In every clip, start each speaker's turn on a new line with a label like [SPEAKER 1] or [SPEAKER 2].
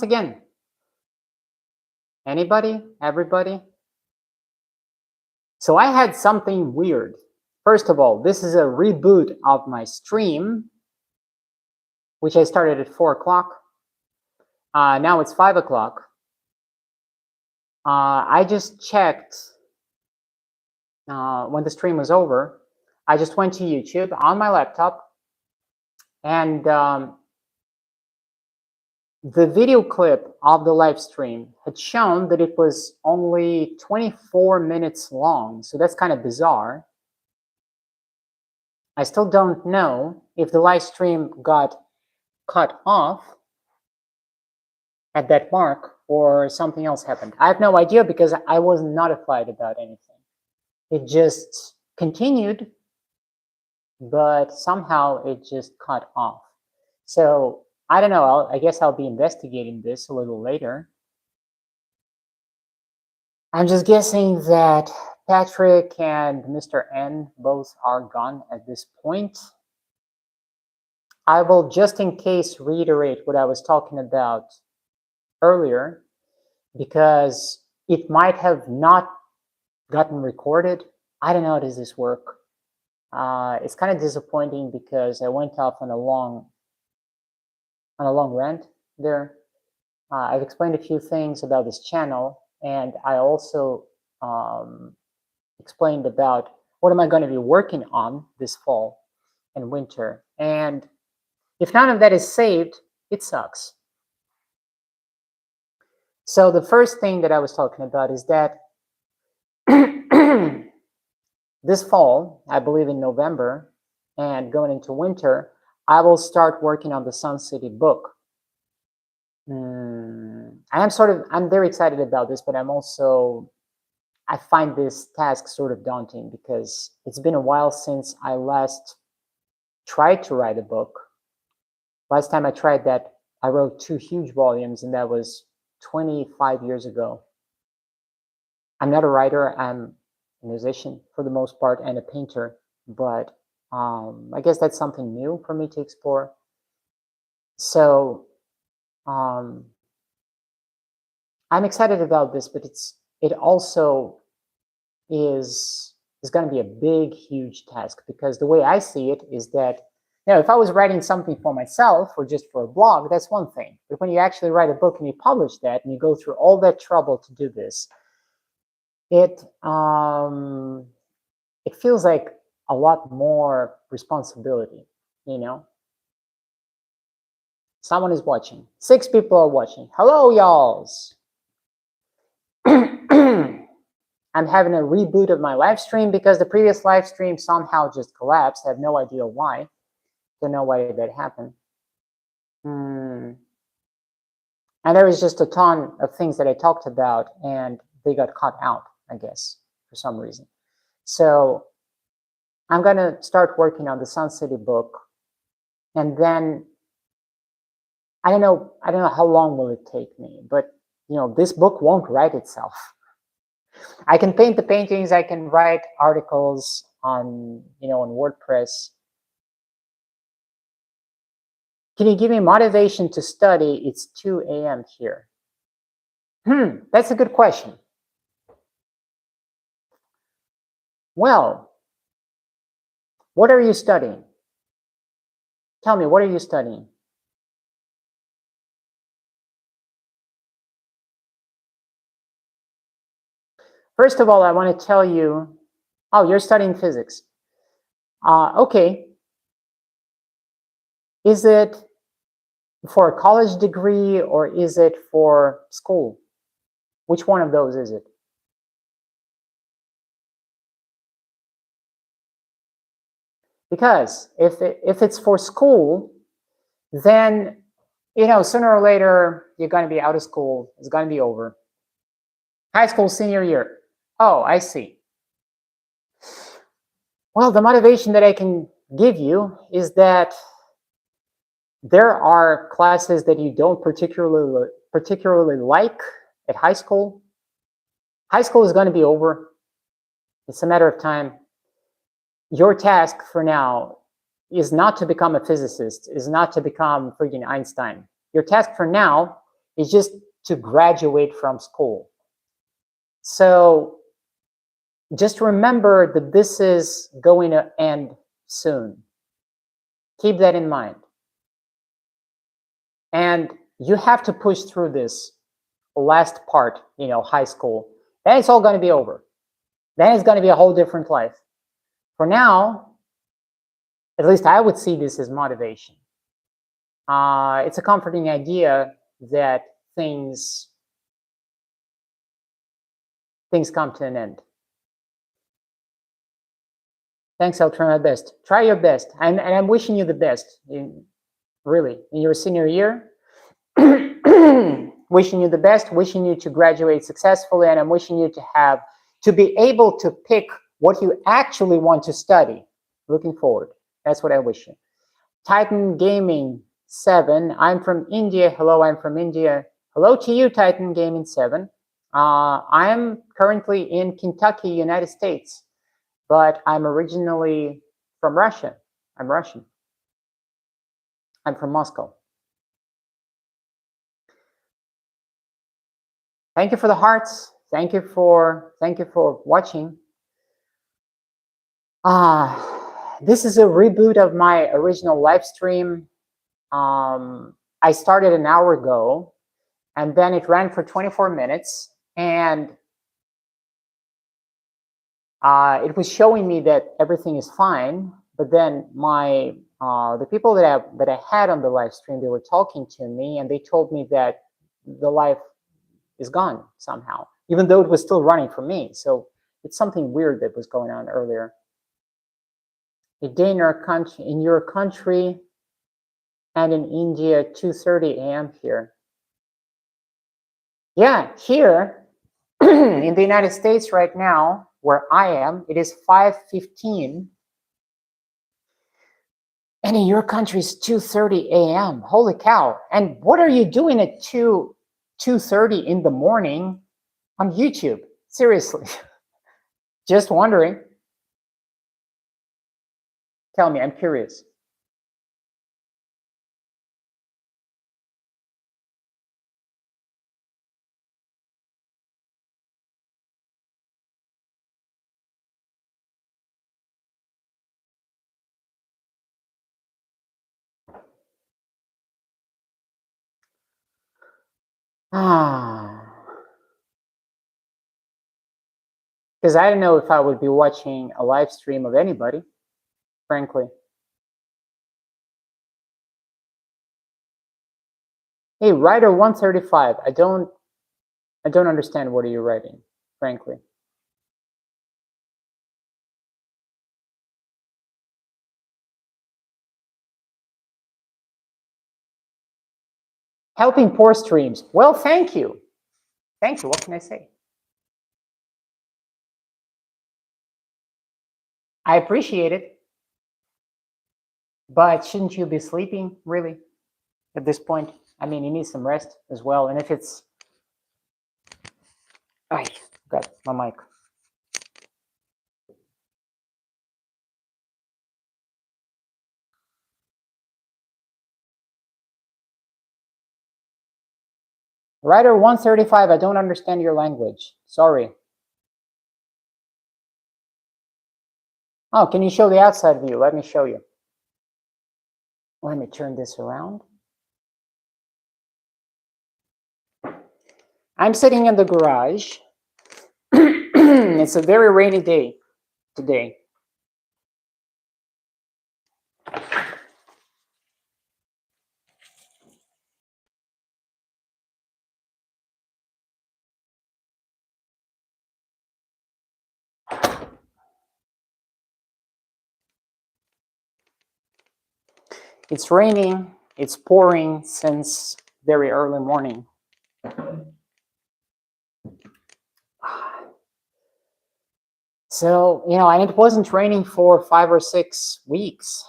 [SPEAKER 1] again. Anybody? Everybody? So I had something weird. First of all, this is a reboot of my stream, which I started at 4 o'clock. Now it's 5 o'clock. I just checked when the stream was over. I just went to YouTube on my laptop, and the video clip of the live stream had shown that it was only 24 minutes long. So that's kind of bizarre. I still don't know if the live stream got cut off at that mark or something else happened. I have no idea because I wasn't notified about anything. It just continued, but somehow it just cut off. So I don't know. I guess I'll be investigating this a little later. I'm just guessing that Patrick and Mr. N both are gone at this point. I will just in case reiterate what I was talking about earlier, because it might have not gotten recorded. I don't know how does this work. It's kind of disappointing because I went off on a long rant there. I've explained a few things about this channel, and I also explained about what am I going to be working on this fall and winter. And if none of that is saved, it sucks. So the first thing that I was talking about is that this fall, I believe in November, and going into winter, I will start working on the Sun City book. I'm very excited about this, but I find this task sort of daunting because it's been a while since I last tried to write a book. Last time I tried that, I wrote 2 huge volumes, and that was 25 years ago. I'm not a writer, I'm a musician for the most part and a painter, but I guess that's something new for me to explore. So I'm excited about this, but it also is going to be a big, huge task, because the way I see it is that, if I was writing something for myself or just for a blog, that's one thing. But when you actually write a book and you publish that and you go through all that trouble to do this, it feels like a lot more responsibility, Someone is watching. 6 people are watching. Hello, y'alls. I'm having a reboot of my live stream because the previous live stream somehow just collapsed. I have no idea why. Don't know why that happened. And there was just a ton of things that I talked about, and they got cut out, I guess, for some reason. So I'm going to start working on the Sun City book, and then I don't know how long will it take me, but this book won't write itself. I can paint the paintings, I can write articles on on WordPress. Can you give me motivation to study? It's 2 a.m. here. That's a good question. Well, what are you studying? Tell me, what are you studying? First of all, I want to tell you, oh, you're studying physics. Okay. Is it for a college degree or is it for school? Which one of those is it? Because if it's for school, then sooner or later you're going to be out of school. It's going to be over. High school senior year. Oh, I see. Well, the motivation that I can give you is that there are classes that you don't particularly like at high school. High school is going to be over. It's a matter of time. Your task for now is not to become a physicist, is not to become freaking Einstein. Your task for now It's just to graduate from school. So just remember that this is going to end soon. Keep that in mind. And you have to push through this last part, high school. Then it's all going to be over. Then it's going to be a whole different life. For now, at least I would see this as motivation. It's a comforting idea that things come to an end. Thanks, I'll try my best. Try your best. And I'm wishing you the best, really, in your senior year. Wishing you the best, wishing you to graduate successfully, and I'm wishing you to be able to pick what you actually want to study. Looking forward. That's what I wish you. Titan Gaming 7. I'm from India. Hello, I'm from India. Hello to you, Titan Gaming 7. I am currently in Kentucky, United States, but I'm originally from Russia. I'm Russian. I'm from Moscow. Thank you for the hearts. Thank you for watching. This is a reboot of my original live stream. I started an hour ago, and then it ran for 24 minutes, and it was showing me that everything is fine. But then the people that I had on the live stream, they were talking to me, and they told me that the live is gone somehow, even though it was still running for me. So it's something weird that was going on earlier. A day in your country, and in India, 2:30 a.m. here. Yeah, here in the United States right now, where I am, it is 5:15. And in your country, it's 2:30 a.m. Holy cow. And what are you doing at 2:30 in the morning on YouTube? Seriously. Just wondering. Tell me, I'm curious. Because I don't know if I would be watching a live stream of anybody, frankly. Hey, writer 135. I don't understand what are you writing, frankly. Helping poor streams. Well, thank you. Thank you. What can I say? I appreciate it. But shouldn't you be sleeping, really, at this point? I mean, you need some rest as well. And if it's... I got my mic. Writer 135, I don't understand your language. Sorry. Oh, can you show the outside view? Let me show you. Let me turn this around. I'm sitting in the garage. It's a very rainy day today. It's raining, it's pouring since very early morning. So, and it wasn't raining for 5 or 6 weeks.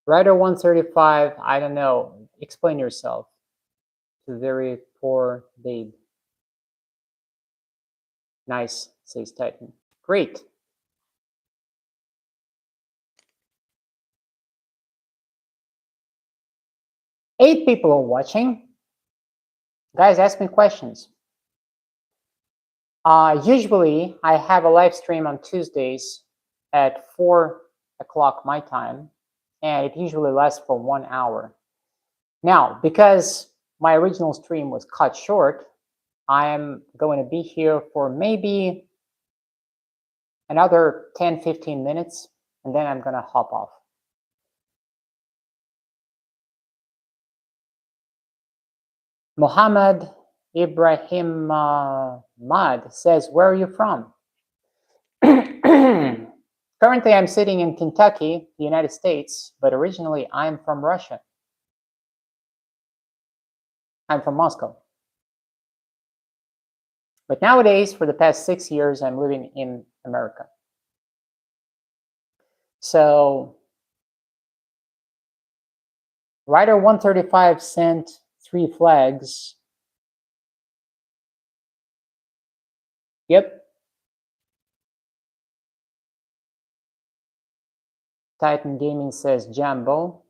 [SPEAKER 1] Writer 135, I don't know. Explain yourself. It's a very poor babe. Nice, says Titan. Great. 8 people are watching. Guys, ask me questions. Usually, I have a live stream on Tuesdays at 4 o'clock my time, and it usually lasts for 1 hour. Now, because my original stream was cut short, I'm going to be here for maybe another 10-15 minutes, and then I'm going to hop off. Mohammed Ibrahim Mad says, where are you from? Currently, I'm sitting in Kentucky, the United States, but originally I'm from Russia. I'm from Moscow. But nowadays, for the past 6 years, I'm living in America. So, Rider 135 sent 3 flags. Yep. Titan Gaming says Jambo.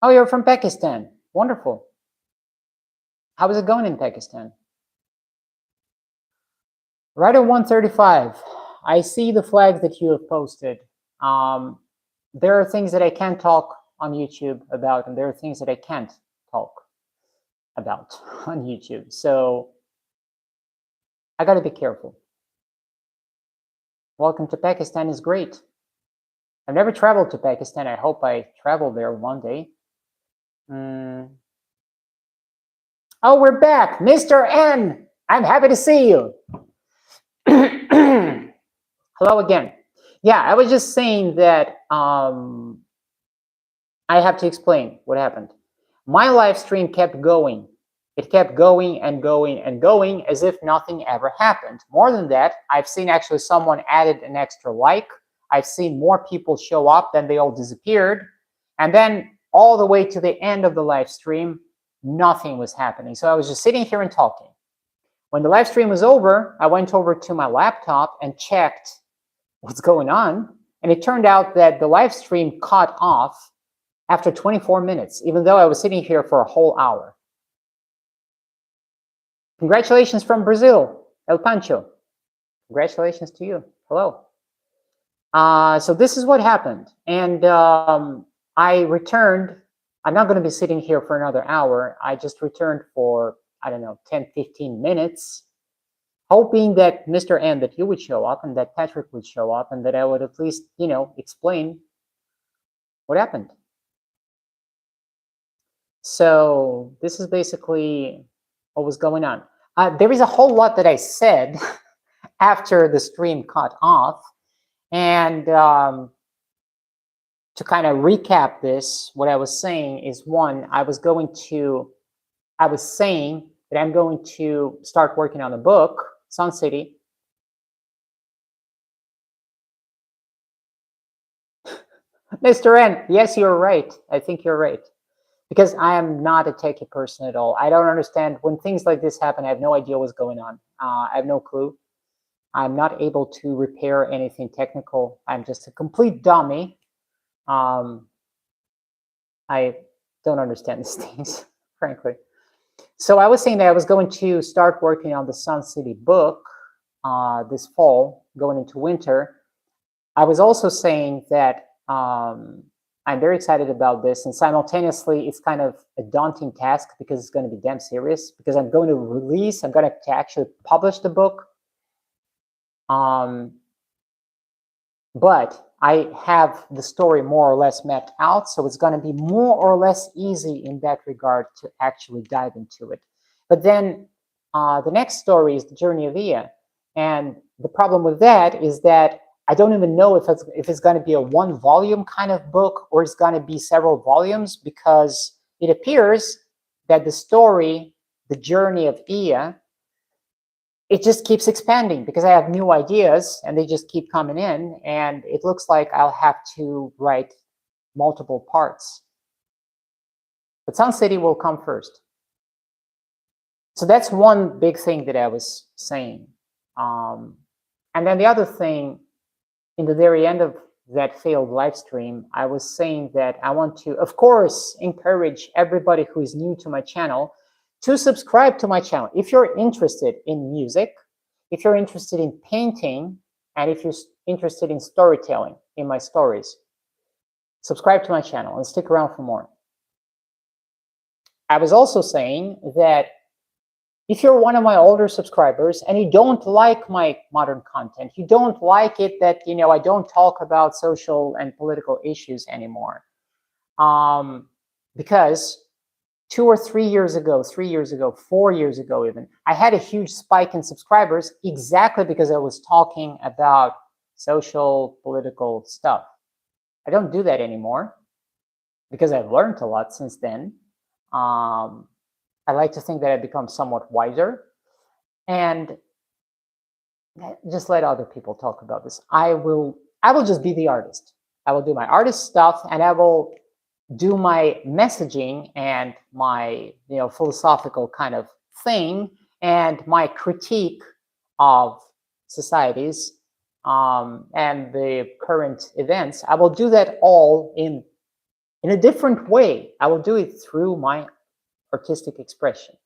[SPEAKER 1] Oh, you're from Pakistan. Wonderful. How is it going in Pakistan? Rider 135, I see the flags that you have posted. There are things that I can talk on YouTube about, and there are things that I can't talk about on YouTube. So I got to be careful. Welcome to Pakistan is great. I've never traveled to Pakistan. I hope I travel there one day. Oh, we're back. Mr. N, I'm happy to see you. Hello again. Yeah, I was just saying that I have to explain what happened. My live stream kept going. It kept going and going and going as if nothing ever happened. More than that, I've seen actually someone added an extra like. I've seen more people show up, then they all disappeared. And then all the way to the end of the live stream, nothing was happening. So I was just sitting here and talking. When the live stream was over, I went over to my laptop and checked what's going on. And it turned out that the live stream cut off after 24 minutes, even though I was sitting here for a whole hour. Congratulations from Brazil, El Pancho. Congratulations to you. Hello. So this is what happened. And I returned. I'm not going to be sitting here for another hour. I just returned for, I don't know, 10-15 minutes, hoping that Mr. N, that you would show up and that Patrick would show up and that I would at least, you know, explain what happened. So this is basically what was going on. There is a whole lot that I said after the stream cut off. And to kind of recap this, what I was saying is, one, I was saying that I'm going to start working on a book, Sun City. Mr. N, yes, you're right. I think you're right. Because I am not a techie person at all. I don't understand. When things like this happen, I have no idea what's going on. I have no clue. I'm not able to repair anything technical. I'm just a complete dummy. I don't understand these things, frankly. So I was saying that I was going to start working on the Sun City book this fall, going into winter. I was also saying that I'm very excited about this, and simultaneously it's kind of a daunting task because it's going to be damn serious, because I'm going to actually publish the book. But I have the story more or less mapped out, so it's going to be more or less easy in that regard to actually dive into it. But then the next story is the journey of Ia, and the problem with that is that I don't even know if it's going to be a 1-volume kind of book or it's going to be several volumes, because it appears that the story, the journey of Ia, it just keeps expanding because I have new ideas and they just keep coming in, and it looks like I'll have to write multiple parts. But Sun City will come first. So that's one big thing that I was saying. And then the other thing, in the very end of that failed live stream, I was saying that I want to, of course, encourage everybody who is new to my channel to subscribe to my channel. If you're interested in music, if you're interested in painting, and if you're interested in storytelling in my stories, subscribe to my channel and stick around for more. I was also saying that if you're one of my older subscribers and you don't like my modern content, you don't like it that, I don't talk about social and political issues anymore. Because 2 or 3 years ago, 4 years ago even, I had a huge spike in subscribers exactly because I was talking about social, political stuff. I don't do that anymore because I've learned a lot since then. I like to think that I've become somewhat wiser, and just let other people talk about this. I will just be the artist. I will do my artist stuff, and I will do my messaging and my philosophical kind of thing and my critique of societies and the current events. I will do that all in a different way. I will do it through my artistic expression.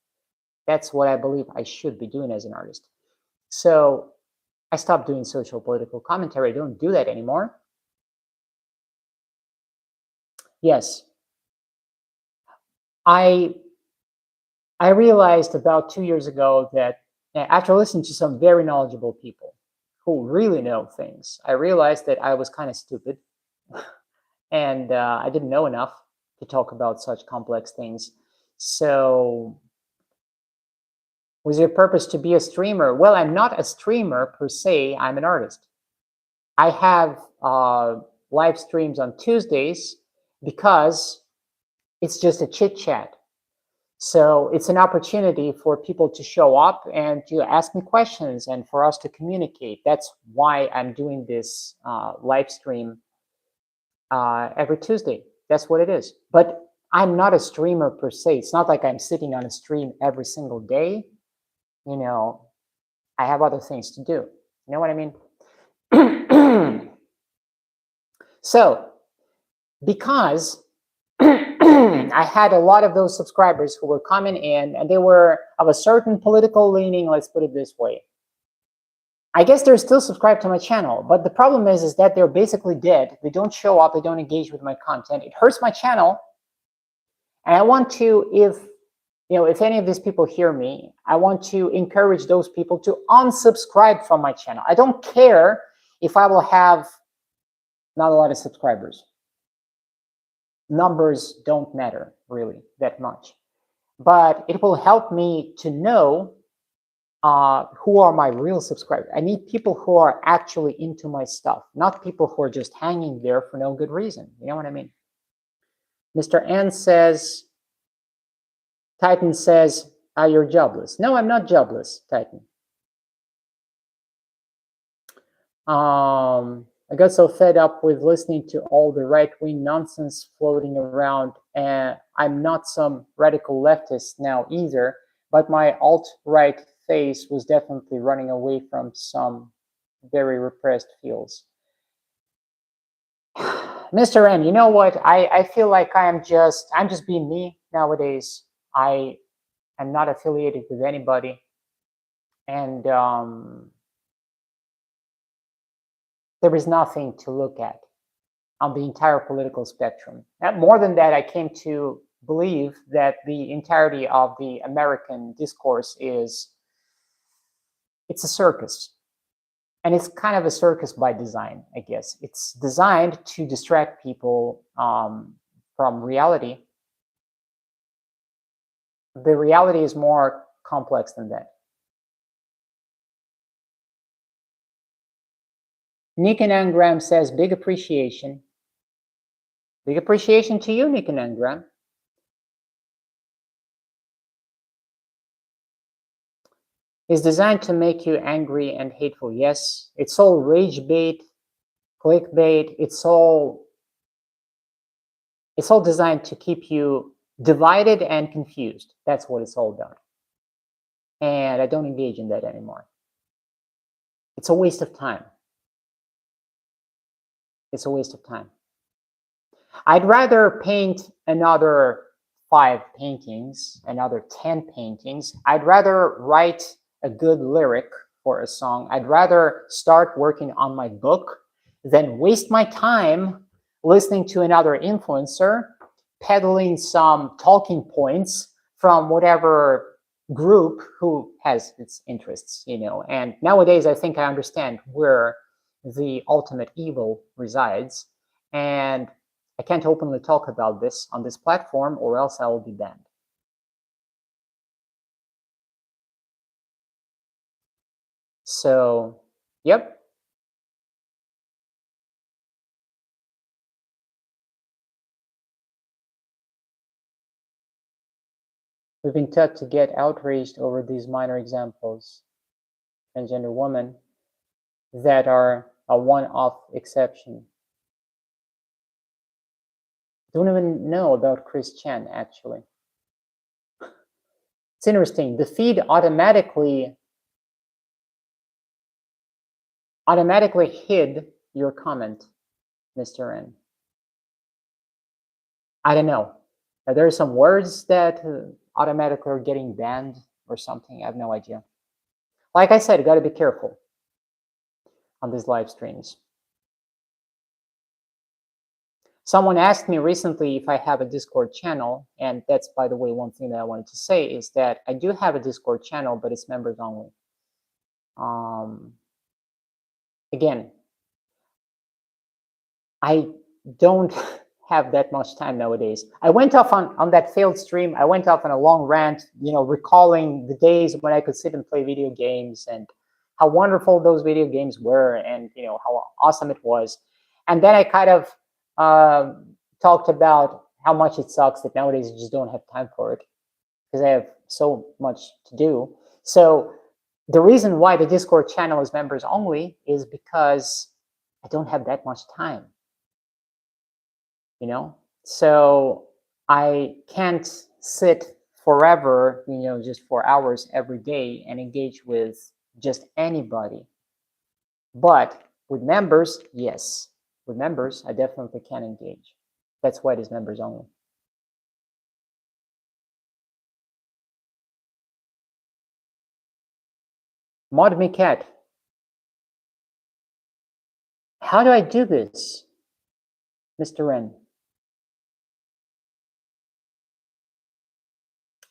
[SPEAKER 1] That's what I believe I should be doing as an artist. So I stopped doing social political commentary. I don't do that anymore. Yes. I realized about 2 years ago that after listening to some very knowledgeable people who really know things, I realized that I was kind of stupid and I didn't know enough to talk about such complex things. So was your purpose to be a streamer? Well, I'm not a streamer per se. I'm an artist. I have live streams on Tuesdays because it's just a chit chat. So it's an opportunity for people to show up and to ask me questions and for us to communicate. That's why I'm doing this live stream every Tuesday. That's what it is. But I'm not a streamer per se. It's not like I'm sitting on a stream every single day. I have other things to do. You know what I mean? So, because I had a lot of those subscribers who were coming in and they were of a certain political leaning, let's put it this way. I guess they're still subscribed to my channel, but the problem is that they're basically dead. They don't show up, they don't engage with my content. It hurts my channel. And I want to, if any of these people hear me, I want to encourage those people to unsubscribe from my channel. I don't care if I will have not a lot of subscribers. Numbers don't matter really that much, but it will help me to know who are my real subscribers. I need people who are actually into my stuff, not people who are just hanging there for no good reason. You know what I mean? Mr. N says, Titan says, you're jobless. No, I'm not jobless, Titan. I got so fed up with listening to all the right-wing nonsense floating around, and I'm not some radical leftist now either, but my alt-right face was definitely running away from some very repressed fields. Mr. N, you know what? I feel like I'm just being me nowadays. I am not affiliated with anybody, and there is nothing to look at on the entire political spectrum. And more than that, I came to believe that the entirety of the American discourse it's a circus. And it's kind of a circus by design, I guess. It's designed to distract people from reality. The reality is more complex than that. Nick and Angram says, big appreciation. Big appreciation to you, Nick and Angram. It's designed to make you angry and hateful. Yes, it's all rage bait, clickbait. It's all designed to keep you divided and confused. That's what it's all about. And I don't engage in that anymore. It's a waste of time. It's a waste of time. I'd rather paint another 5 paintings, another 10 paintings. I'd rather write a good lyric for a song. I'd rather start working on my book than waste my time listening to another influencer peddling some talking points from whatever group who has its interests, you know. And nowadays, I think I understand where the ultimate evil resides. And I can't openly talk about this on this platform, or else I will be banned. So, yep. We've been taught to get outraged over these minor examples. Transgender women that are a one-off exception. Don't even know about Chris Chan, actually. It's interesting. The feed automatically hid your comment, Mr. N. I don't know. Are there some words that automatically are getting banned or something? I have no idea. Like I said, you got to be careful on these live streams. Someone asked me recently if I have a Discord channel, and that's, by the way, one thing that I wanted to say is that I do have a Discord channel, but it's members only. Again, I don't have that much time nowadays. I went off on that failed stream. I went off on a long rant, you know, recalling the days when I could sit and play video games and how wonderful those video games were, and you know how awesome it was. And then I kind of talked about how much it sucks that nowadays I just don't have time for it because I have so much to do. So the reason why the Discord channel is members only is because I don't have that much time, you know? So I can't sit forever, you know, just for hours every day and engage with just anybody. But with members, yes. With members, I definitely can engage. That's why it is members only. Mod me cat. How do I do this, Mr. Wren?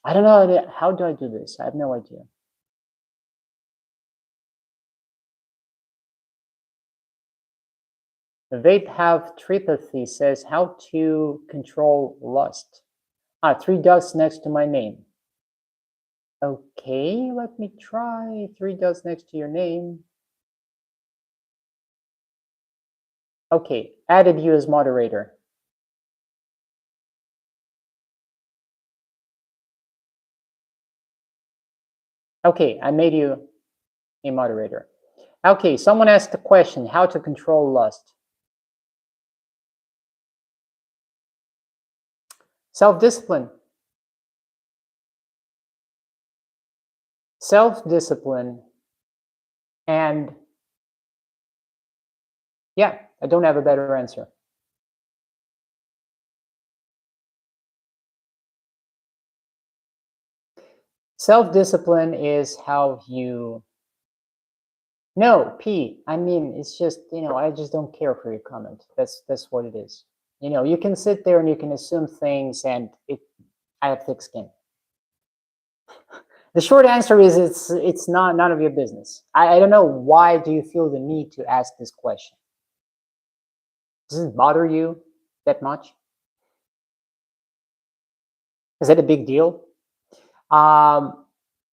[SPEAKER 1] I don't know. How do I do this? I have no idea. Vape have tripathy says how to control lust. 3 dots next to my name. Okay, let me try. 3 dots next to your name. Okay, added you as moderator. Okay, I made you a moderator. Okay, someone asked the question, how to control lust. Self-discipline. Self-discipline. And yeah, I don't have a better answer. Self-discipline is how you... No, P, I mean, it's just, you know, I just don't care for your comment. That's what it is. You know, you can sit there and you can assume things, and I have thick skin. The short answer is it's none of your business. I don't know, why do you feel the need to ask this question? Does it bother you that much? Is that a big deal?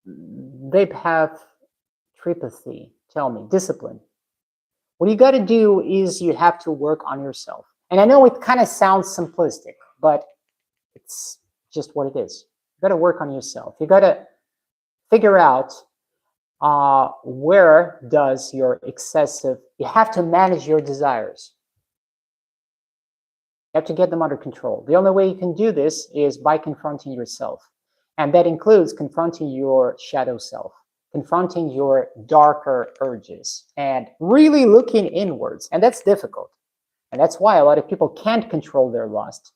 [SPEAKER 1] They have tripathy. Tell me, discipline. What you got to do is you have to work on yourself. And I know it kind of sounds simplistic, but it's just what it is. You got to work on yourself. You got to figure out where does your excessive... You have to manage your desires. You have to get them under control. The only way you can do this is by confronting yourself. And that includes confronting your shadow self, confronting your darker urges, and really looking inwards. And that's difficult. And that's why a lot of people can't control their lust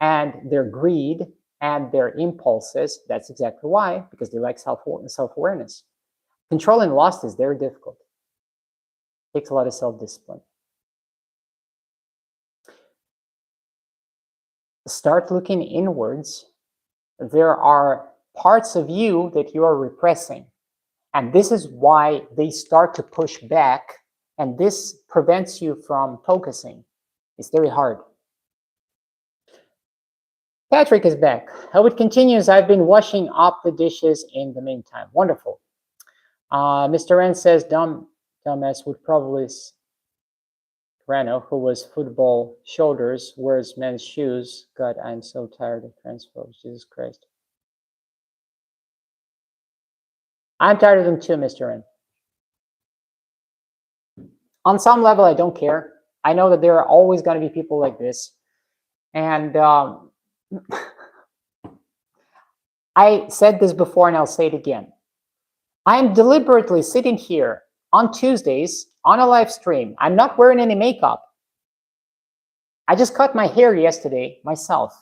[SPEAKER 1] and their greed and their impulses. That's exactly why, because they lack self-awareness. Controlling lust is very difficult. It takes a lot of self-discipline. Start looking inwards. There are parts of you that you are repressing. And this is why they start to push back. And this prevents you from focusing. It's very hard. Patrick is back. How it continues, I've been washing up the dishes in the meantime. Wonderful. Mr. N says, dumbass would probably... Rano, who was football shoulders, wears men's shoes. God, I'm so tired of transphobes. Jesus Christ. I'm tired of them too, Mr. N. On some level, I don't care. I know that there are always going to be people like this. And I said this before and I'll say it again. I am deliberately sitting here on Tuesdays on a live stream. I'm not wearing any makeup. I just cut my hair yesterday myself,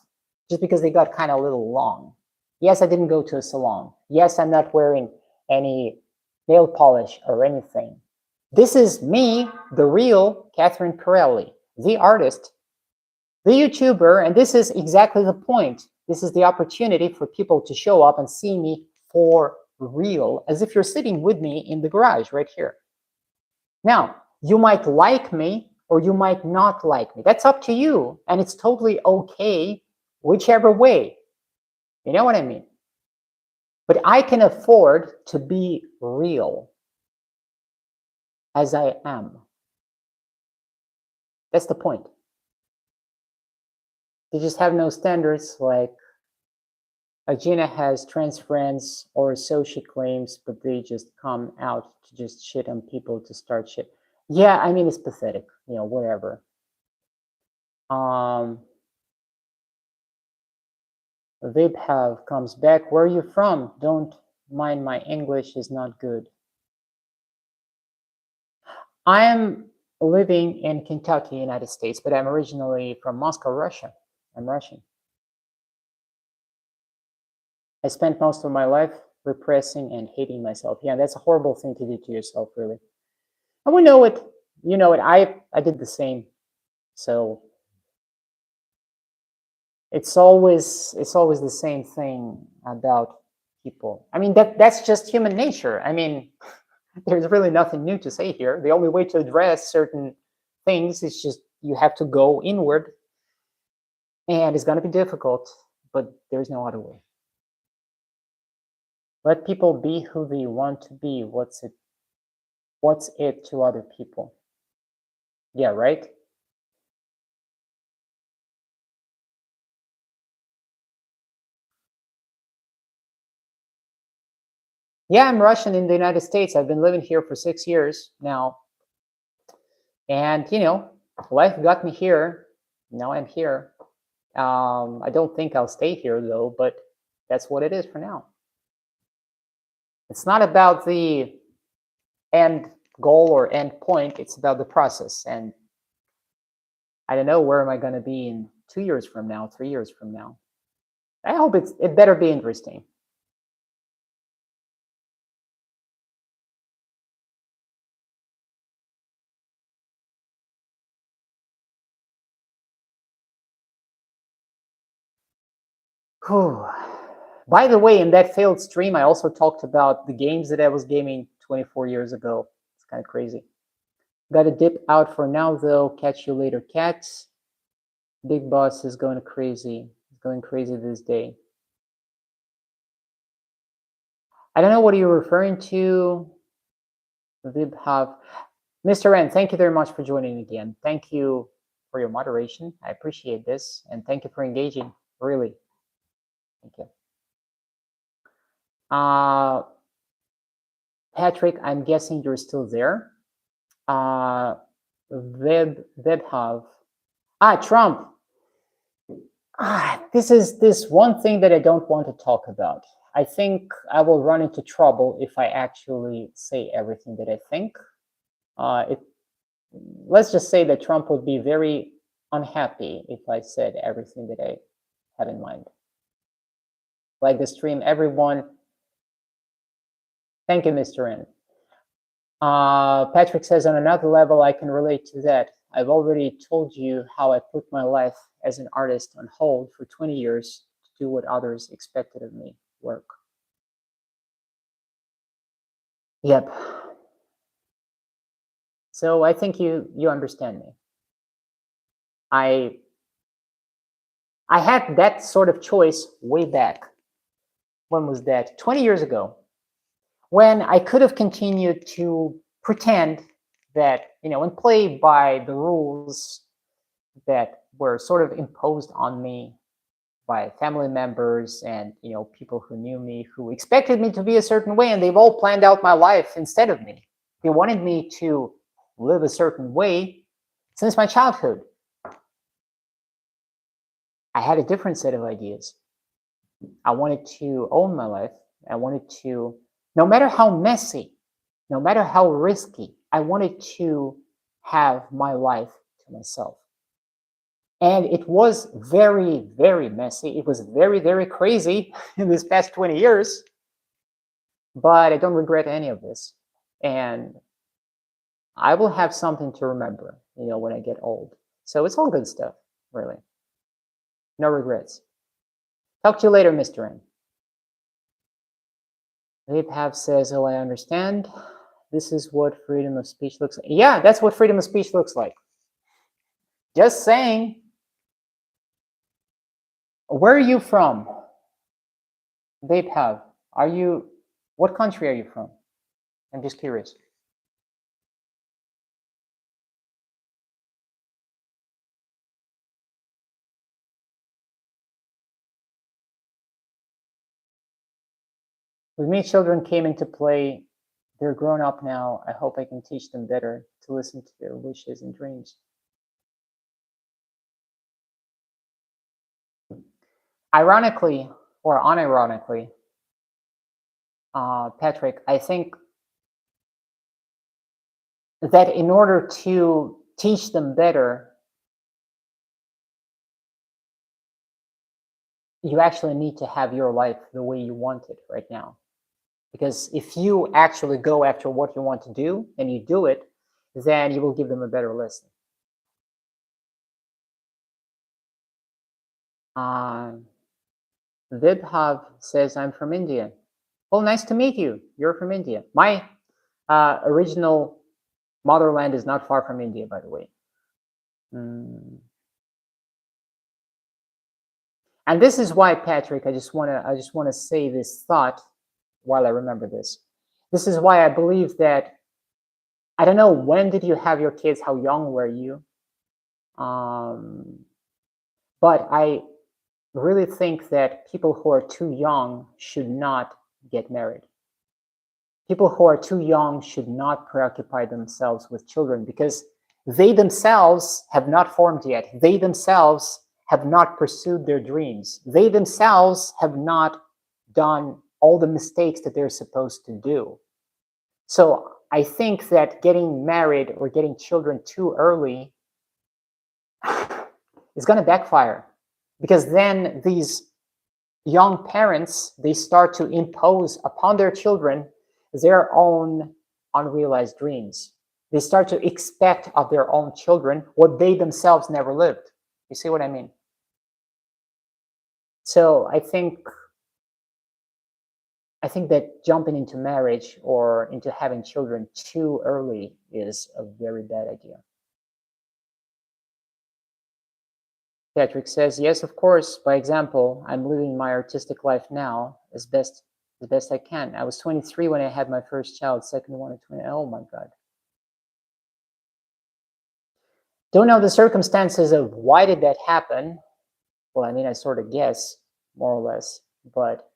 [SPEAKER 1] just because they got kind of a little long. Yes, I didn't go to a salon. Yes, I'm not wearing any nail polish or anything. This is me, the real Catherine Corelli, the artist, the YouTuber, and this is exactly the point. This is the opportunity for people to show up and see me for real, as if you're sitting with me in the garage right here. Now, you might like me or you might not like me. That's up to you, and it's totally okay whichever way. You know what I mean? But I can afford to be real as I am. That's the point. They just have no standards, like Agena has trans friends, or so she claims, but they just come out to just shit on people to start shit. Yeah, I mean, it's pathetic, you know, whatever. Vibhav comes back. Where are you from? Don't mind my English is not good. I am living in Kentucky, United States, but I'm originally from Moscow, Russia. I'm Russian. I spent most of my life repressing and hating myself. Yeah, that's a horrible thing to do to yourself, really. And we know it. You know it. I did the same. So it's always the same thing about people. I mean, that's just human nature. I mean, there's really nothing new to say here. The only way to address certain things is just you have to go inward, and it's going to be difficult, but there's no other way. Let people be who they want to be. What's it to other people? Yeah, right? Yeah, I'm Russian in the United States. I've been living here for 6 years now. And, you know, life got me here. Now I'm here. I don't think I'll stay here, though, but that's what it is for now. It's not about the end goal or end point. It's about the process. And I don't know, where am I going to be in 2 years from now, 3 years from now? I hope it better be interesting. Whew. By the way, in that failed stream, I also talked about the games that I was gaming 24 years ago. It's kind of crazy. Got to dip out for now, though. Catch you later, cats. Big Boss is going crazy. He's going crazy this day. I don't know what you're referring to. Vibhav. Mr. N, thank you very much for joining again. Thank you for your moderation. I appreciate this. And thank you for engaging. Really. Thank you. Patrick, I'm guessing you're still there. Webhav. Trump. This is this one thing that I don't want to talk about. I think I will run into trouble if I actually say everything that I think. Let's just say that Trump would be very unhappy if I said everything that I have in mind. Like the stream, everyone. Thank you, Mr. N. Patrick says, on another level, I can relate to that. I've already told you how I put my life as an artist on hold for 20 years to do what others expected of me, work. Yep. So I think you understand me. I had that sort of choice way back. When was that? 20 years ago, when I could have continued to pretend that, and play by the rules that were sort of imposed on me by family members and people who knew me, who expected me to be a certain way, and they've all planned out my life instead of me. They wanted me to live a certain way since my childhood. I had a different set of ideas. I wanted to own my life. I wanted to, no matter how messy, no matter how risky, I wanted to have my life to myself. And it was very, very messy. It was very, very crazy in these past 20 years. But I don't regret any of this. And I will have something to remember, when I get old. So it's all good stuff, really. No regrets. Talk to you later, Mr. M. Vaphav says, oh, I understand. This is what freedom of speech looks like. Yeah, that's what freedom of speech looks like. Just saying. Where are you from? Vaphav, what country are you from? I'm just curious. With me, children came into play. They're grown up now. I hope I can teach them better to listen to their wishes and dreams. Ironically, or unironically, Patrick, I think that in order to teach them better, you actually need to have your life the way you want it right now. Because if you actually go after what you want to do and you do it, then you will give them a better lesson. Vibhav says, I'm from India. Well, nice to meet you. You're from India. My original motherland is not far from India, by the way. And this is why, Patrick, I just want to say this thought while I remember this. This is why I believe that, I don't know, when did you have your kids? How young were you? But I really think that people who are too young should not get married. People who are too young should not preoccupy themselves with children, because they themselves have not formed yet. They themselves have not pursued their dreams. They themselves have not done all the mistakes that they're supposed to do. So I think that getting married or getting children too early is going to backfire, because then these young parents, they start to impose upon their children their own unrealized dreams. They start to expect of their own children what they themselves never lived. You see what I mean? So I think that jumping into marriage or into having children too early is a very bad idea. Patrick says, yes, of course. By example, I'm living my artistic life now as best I can. I was 23 when I had my first child, second one at 20. Oh my God. Don't know the circumstances of why did that happen. Well, I mean, I sort of guess, more or less, but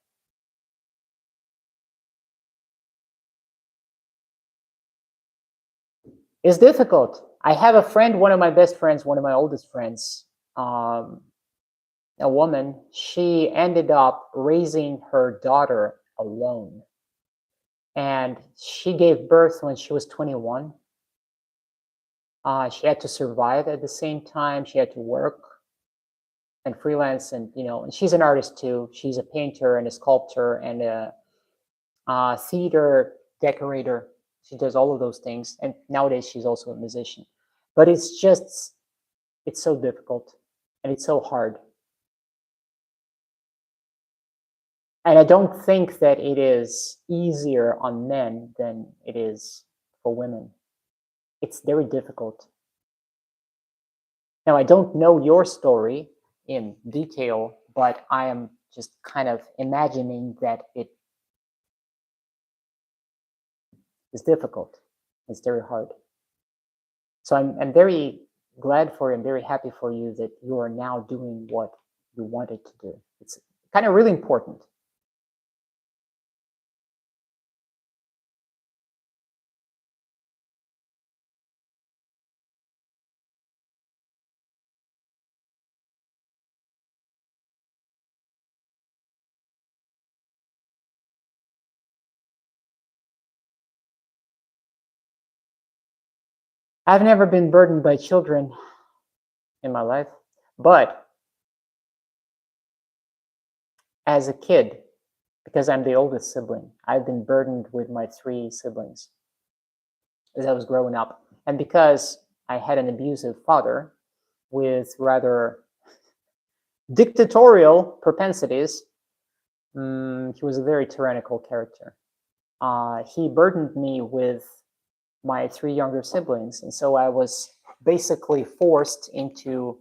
[SPEAKER 1] it's difficult. I have a friend, one of my best friends, one of my oldest friends, a woman. She ended up raising her daughter alone. And she gave birth when she was 21. She had to survive at the same time. She had to work and freelance, and and she's an artist too. She's a painter and a sculptor and a theater decorator. She does all of those things, and nowadays she's also a musician. But it's so difficult and it's so hard. And I don't think that it is easier on men than it is for women. It's very difficult. Now, I don't know your story in detail, but I am just kind of imagining that it is difficult. It's very hard. So I'm very glad for you. I'm very happy for you that you are now doing what you wanted to do. It's kind of really important. I've never been burdened by children in my life, but as a kid, because I'm the oldest sibling, I've been burdened with my 3 siblings as I was growing up. And because I had an abusive father with rather dictatorial propensities, he was a very tyrannical character. He burdened me with my 3 younger siblings, and so I was basically forced into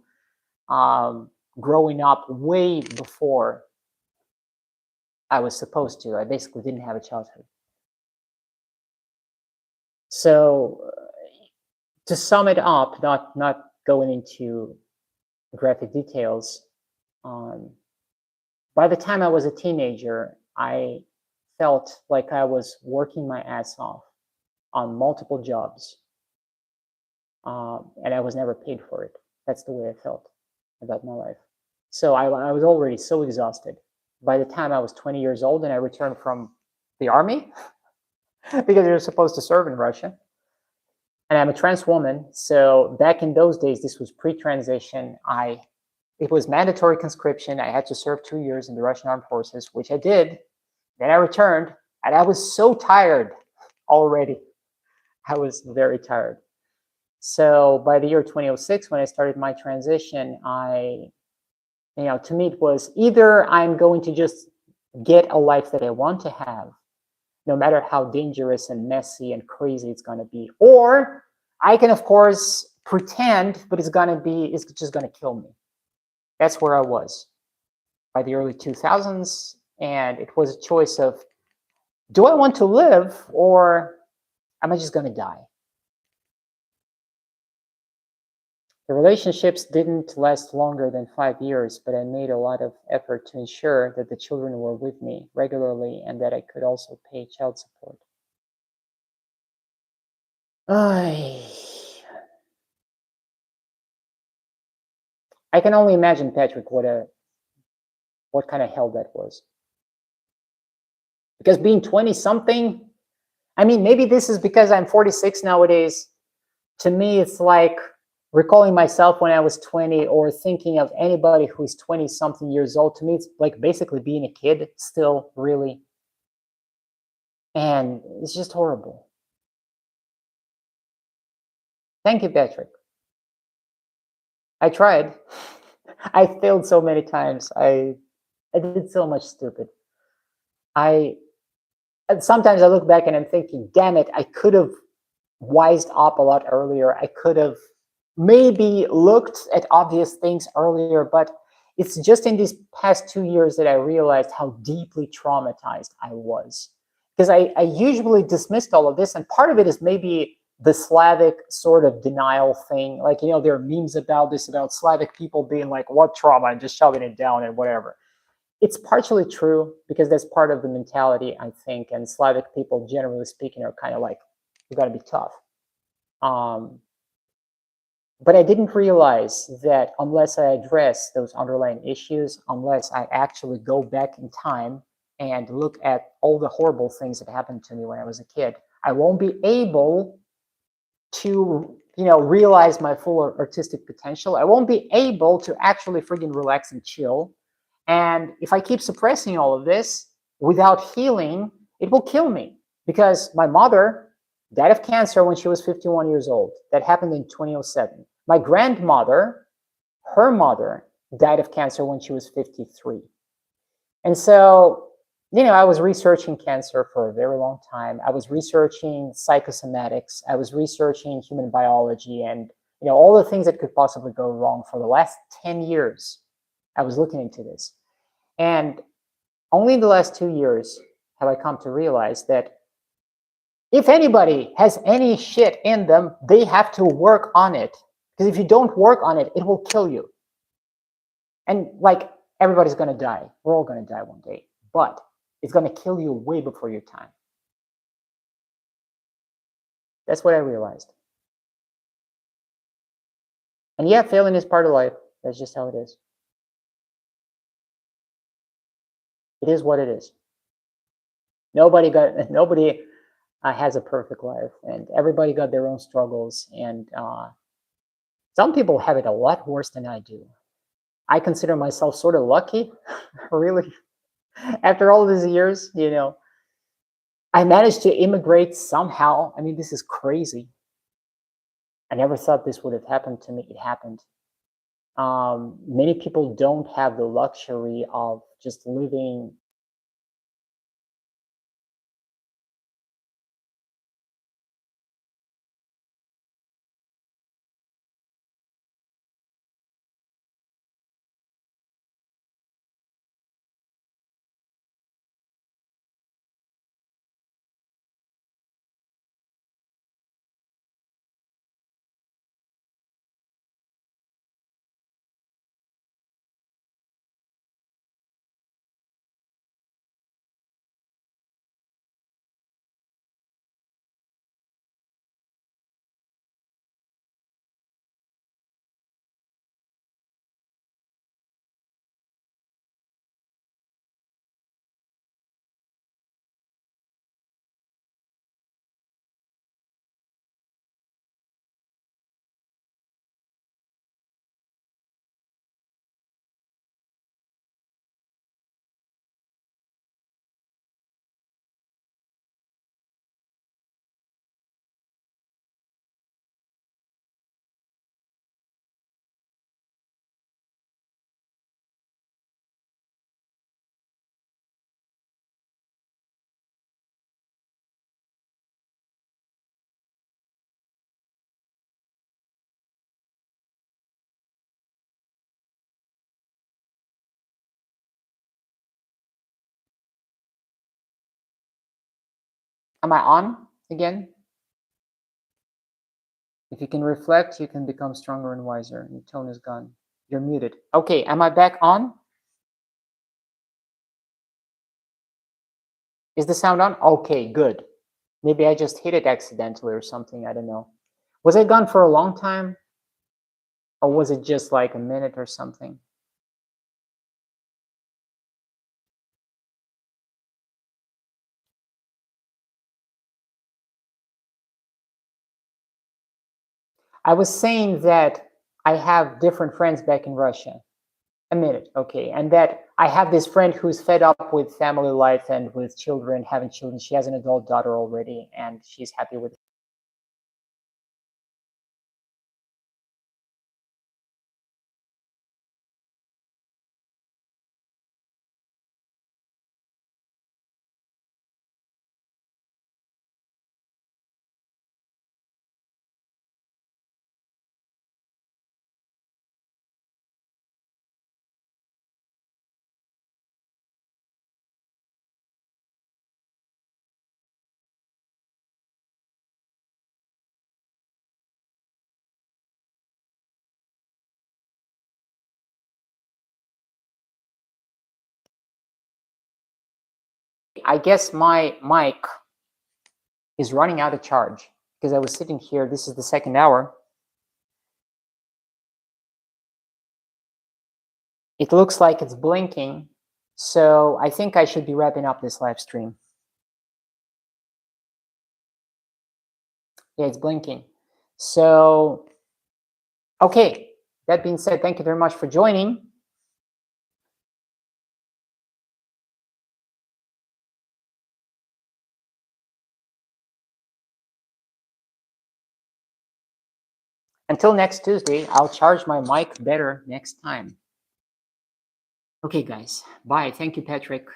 [SPEAKER 1] growing up way before I was supposed to. I basically didn't have a childhood. So to sum it up, not going into graphic details, by the time I was a teenager, I felt like I was working my ass off on multiple jobs, and I was never paid for it. That's the way I felt about my life. So I was already so exhausted. By the time I was 20 years old and I returned from the army, because you're supposed to serve in Russia, and I'm a trans woman, so back in those days, this was pre-transition. It was mandatory conscription. I had to serve 2 years in the Russian Armed Forces, which I did. Then I returned, and I was so tired already. I was very tired. So by the year 2006, when I started my transition, to me, it was either I'm going to just get a life that I want to have, no matter how dangerous and messy and crazy it's going to be, or I can, of course, pretend, but it's just going to kill me. That's where I was by the early 2000s, and it was a choice of, do I want to live, or am I just going to die? The relationships didn't last longer than 5 years, but I made a lot of effort to ensure that the children were with me regularly and that I could also pay child support. I can only imagine, Patrick, what kind of hell that was. Because being 20-something, I mean, maybe this is because I'm 46 nowadays. To me, it's like recalling myself when I was 20, or thinking of anybody who is 20-something years old. To me, it's like basically being a kid still, really. And it's just horrible. Thank you, Patrick. I tried. I failed so many times. I did so much stupid. Sometimes I look back and I'm thinking, damn it, I could have wised up a lot earlier. I could have maybe looked at obvious things earlier, but it's just in these past 2 years that I realized how deeply traumatized I was. Because I usually dismissed all of this, and part of it is maybe the Slavic sort of denial thing. Like, there are memes about this, about Slavic people being like, what trauma, and just shoving it down and whatever. It's partially true, because that's part of the mentality, I think, and Slavic people, generally speaking, are kind of like, you got to be tough. But I didn't realize that unless I address those underlying issues, unless I actually go back in time and look at all the horrible things that happened to me when I was a kid, I won't be able to, realize my full artistic potential. I won't be able to actually friggin' relax and chill. And if I keep suppressing all of this without healing, it will kill me. Because my mother died of cancer when she was 51 years old. That happened in 2007. My grandmother, her mother, died of cancer when she was 53. And so, I was researching cancer for a very long time. I was researching psychosomatics. I was researching human biology and, all the things that could possibly go wrong for the last 10 years. I was looking into this. And only in the last 2 years have I come to realize that if anybody has any shit in them, they have to work on it. Because if you don't work on it, it will kill you. And like, everybody's going to die. We're all going to die one day. But it's going to kill you way before your time. That's what I realized. And yeah, failing is part of life. That's just how it is. It is what it is. Nobody has a perfect life, and everybody got their own struggles. And some people have it a lot worse than I do. I consider myself sort of lucky, really. After all these years, I managed to immigrate somehow. I mean, this is crazy. I never thought this would have happened to me. It happened. Many people don't have the luxury of just living. Am I on again? If you can reflect, you can become stronger and wiser. Your tone is gone. You're muted. Okay, am I back on? Is the sound on? Okay, good. Maybe I just hit it accidentally or something. I don't know. Was I gone for a long time? Or was it just like a minute or something? I was saying that I have different friends back in Russia. A minute, okay. And that I have this friend who's fed up with family life and with children, having children. She has an adult daughter already, and she's happy with it. I guess my mic is running out of charge because I was sitting here. This is the second hour. It looks like it's blinking. So I think I should be wrapping up this live stream. Yeah, it's blinking. So, okay, that being said, thank you very much for joining. Until next Tuesday, I'll charge my mic better next time. Okay, guys. Bye. Thank you, Patrick.